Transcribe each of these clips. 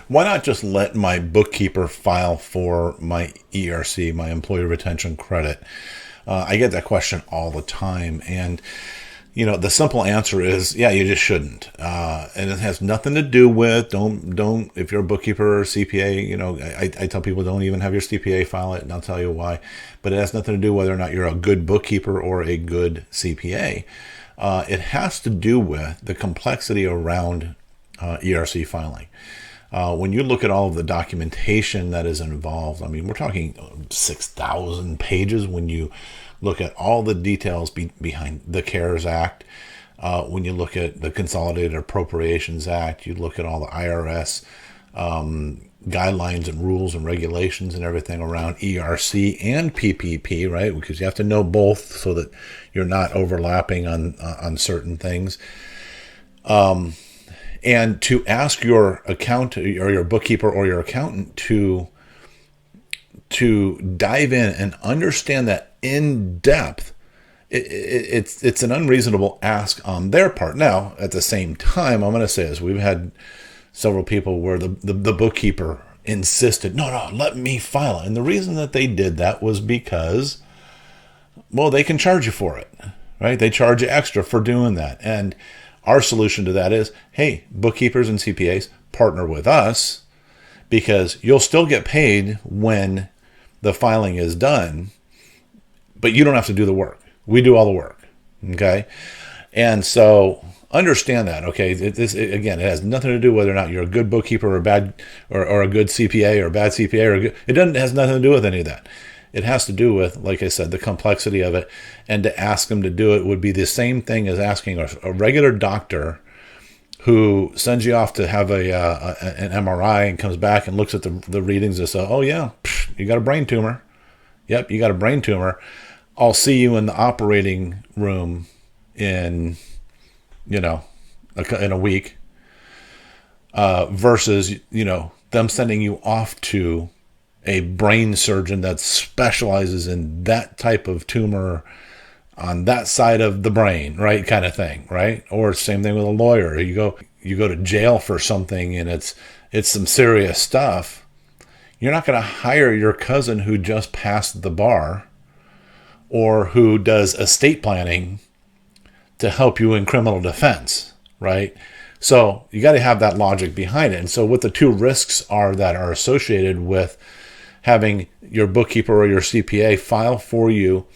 Why not just let my bookkeeper file for my ERC, my employee retention credit? I get that question all the time. And, the simple answer is, yeah, you just shouldn't. And it has nothing to do with, if you're a bookkeeper or CPA, I tell people don't even have your CPA file it, and I'll tell you why. But it has nothing to do whether or not you're a good bookkeeper or a good CPA. It has to do with the complexity around ERC filing. When you look at all of the documentation that is involved, we're talking 6,000 pages when you look at all the details behind the CARES Act. When you look at the Consolidated Appropriations Act, you look at all the IRS guidelines and rules and regulations and everything around ERC and PPP, right? Because you have to know both so that you're not overlapping on certain things. And to ask your accountant or your bookkeeper or your accountant to dive in and understand that in depth, it's an unreasonable ask on their part. Now, at the same time, I'm going to say this: we've had several people where the bookkeeper insisted, no, let me file it. And the reason that they did that was because, well, they can charge you for it, right? They charge you extra for doing that. And our solution to that is, hey, bookkeepers and CPAs, partner with us, because you'll still get paid when the filing is done, but you don't have to do the work. We do all the work, okay? And so understand that, okay? Again, it has nothing to do whether or not you're a good bookkeeper or a bad, or a good CPA or a bad CPA. It has nothing to do with any of that. It has to do with, like I said, the complexity of it. And to ask them to do it would be the same thing as asking a regular doctor who sends you off to have an MRI and comes back and looks at the readings and says, oh yeah, you got a brain tumor. Yep, you got a brain tumor. I'll see you in the operating room in a week, versus, them sending you off to a brain surgeon that specializes in that type of tumor on that side of the brain, right? Kind of thing, right? Or same thing with a lawyer. You go to jail for something and it's some serious stuff. You're not going to hire your cousin who just passed the bar or who does estate planning to help you in criminal defense, right? So you got to have that logic behind it. And so what the two risks are that are associated with having your bookkeeper or your CPA file for you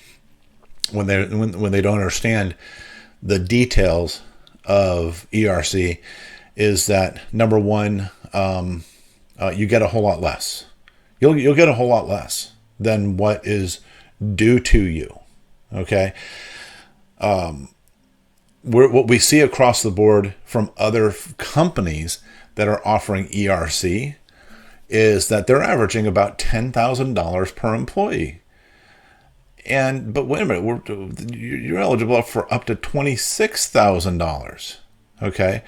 when they don't understand the details of ERC is that, number one, you get a whole lot less. You'll get a whole lot less than what is due to you. Okay. What we see across the board from other companies that are offering ERC is that they're averaging about $10,000 per employee. But wait a minute, you're eligible for up to $26,000. Okay.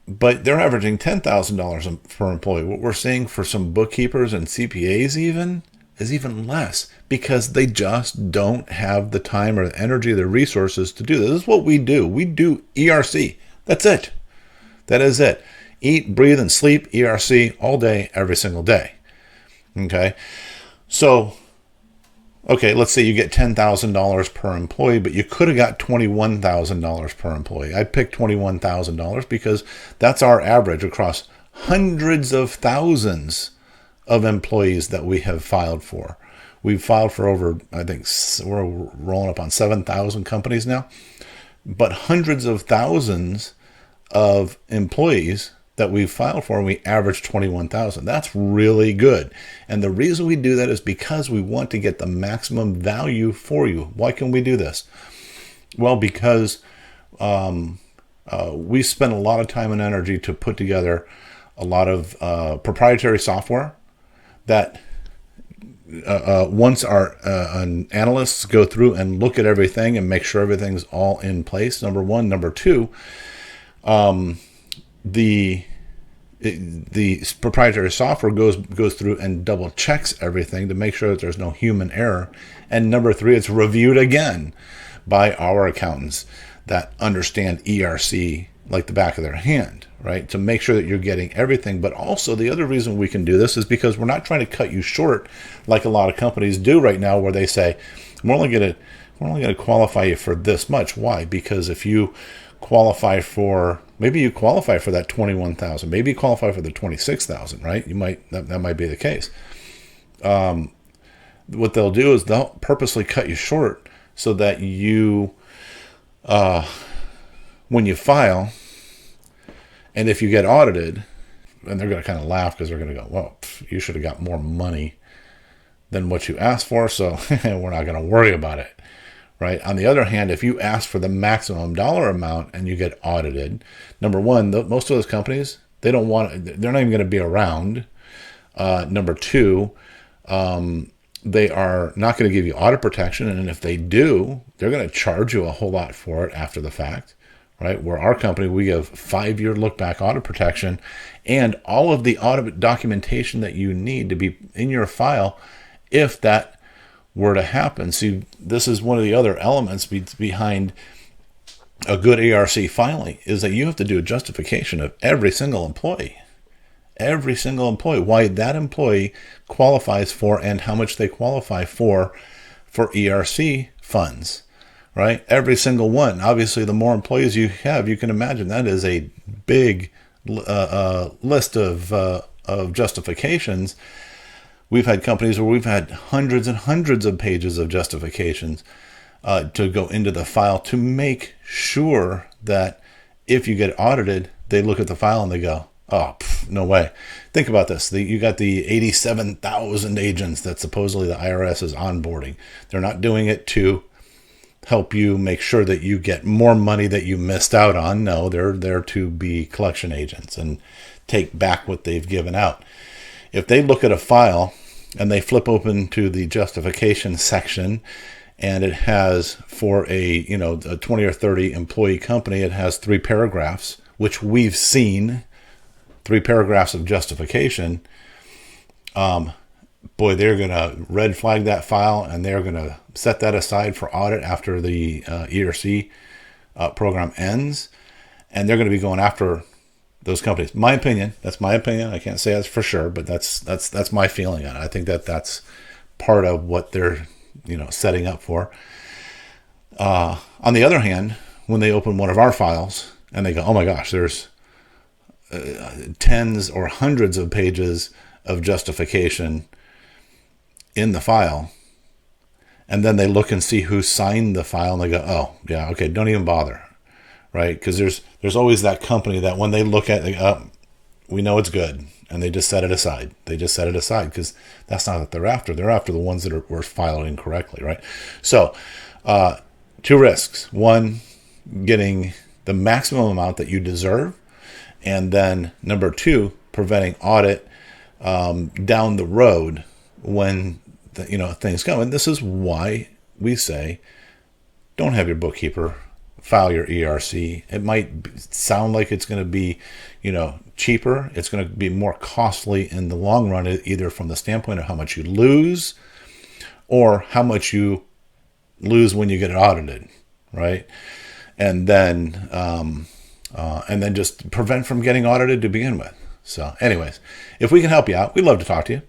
But they're averaging $10,000 per employee. What we're seeing for some bookkeepers and CPAs is even less, because they just don't have the time or the energy or the resources to do this. This is what we do. We do ERC. That's it. That is it. Eat, breathe, and sleep ERC all day, every single day. Okay? So, let's say you get $10,000 per employee, but you could have got $21,000 per employee. I picked $21,000 because that's our average across hundreds of thousands of employees that we have filed for. We've filed for over, I think we're rolling up on 7,000 companies now, but hundreds of thousands of employees that we've filed for, and we average 21,000. That's really good. And the reason we do that is because we want to get the maximum value for you. Why can we do this? Well, because we spend a lot of time and energy to put together a lot of proprietary software that once our analysts go through and look at everything and make sure everything's all in place, number one. Number two, the proprietary software goes through and double checks everything to make sure that there's no human error. And number three, it's reviewed again by our accountants that understand ERC like the back of their hand, right? To make sure that you're getting everything. But also the other reason we can do this is because we're not trying to cut you short like a lot of companies do right now, where they say, we're only going to qualify you for this much. Why? Because if you qualify for, maybe you qualify for that 21,000, maybe you qualify for the 26,000, right? That might be the case. What they'll do is they'll purposely cut you short so that you, when you file, and if you get audited, and they're going to kind of laugh because they're going to go, well, you should have got more money than what you asked for, so we're not going to worry about it, right? On the other hand, if you ask for the maximum dollar amount and you get audited, number one, most of those companies, they're not even going to be around. Number two, they are not going to give you audit protection, and if they do, they're going to charge you a whole lot for it after the fact, right? Where our company, we give 5-year look-back audit protection and all of the audit documentation that you need to be in your file if that were to happen. See, this is one of the other elements behind a good ERC filing, is that you have to do a justification of every single employee. Every single employee, why that employee qualifies for and how much they qualify for ERC funds, right? Every single one. Obviously, the more employees you have, you can imagine that is a big list of justifications. We've had companies where we've had hundreds and hundreds of pages of justifications to go into the file to make sure that if you get audited, they look at the file and they go, oh, no way. Think about this. You got the 87,000 agents that supposedly the IRS is onboarding. They're not doing it to help you make sure that you get more money that you missed out on. No, they're there to be collection agents and take back what they've given out. If they look at a file and they flip open to the justification section, and it has for a 20 or 30 employee company, it has 3 paragraphs, which we've seen, 3 paragraphs of justification, boy, they're going to red flag that file, and they're going to set that aside for audit after the ERC program ends, and they're going to be going after those companies. My opinion. That's my opinion. I can't say that's for sure, but that's my feeling on it. I think that's part of what they're setting up for. On the other hand, when they open one of our files and they go, oh my gosh, there's tens or hundreds of pages of justification in the file, and then they look and see who signed the file and they go, oh yeah, okay, don't even bother, right? Because there's always that company that when they look at it, we know it's good, and they just set it aside. They just set it aside because that's not what they're after. They're after the ones that were filed incorrectly, right? So 2 risks. One, getting the maximum amount that you deserve, and then number 2, preventing audit down the road when things come. And this is why we say, don't have your bookkeeper file your ERC. It might sound like it's going to be, cheaper. It's going to be more costly in the long run, either from the standpoint of how much you lose or how much you lose when you get it audited, right? And then just prevent from getting audited to begin with. So anyways, if we can help you out, we'd love to talk to you.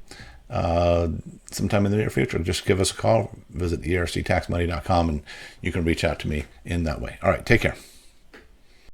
Sometime in the near future, just give us a call, visit erctaxmoney.com, and you can reach out to me in that way. All right, take care.